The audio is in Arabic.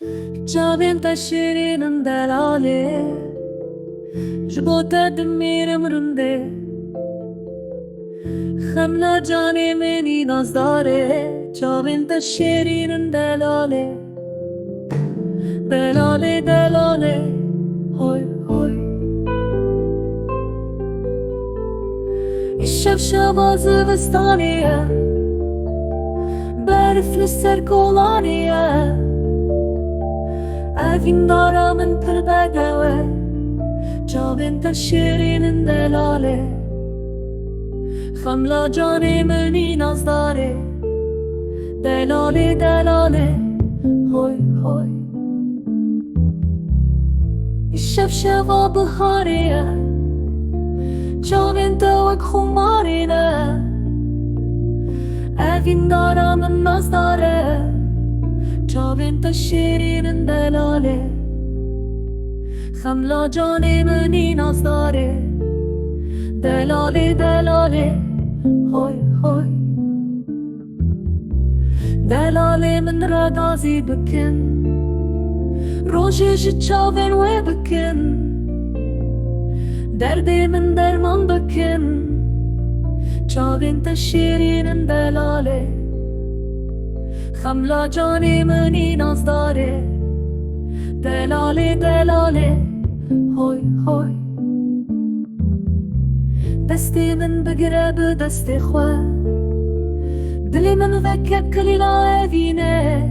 جابين تشيرين دلالي جبوتا دمير مرندي خمنا جاني مني نازداري جابين تشيرين دلالي دلالي دلالي هوي هوي الشبشبة زبستانية بعرف للسركولانية أفين دارا من بالبدوة جابين تشيرين دلالي خملا جاني مني نازداري دلالي دلالي هوي هوي الشبشبة بخارية جابين توك خمارينا أفين دارا من نازداري جابين تشيرين دلالي خملا جاني مني نازداري دلالي دلالي هوي هوي دلالي من ردازي بكن روشي جتشافين وبكن دردي من درمان بكن جابين تشيرين دلالي خملا جاني مني نازداري دلالي دلالي هوي هوي دستي من بقرب دستي خوا دلي من ذكر كل لا أذينه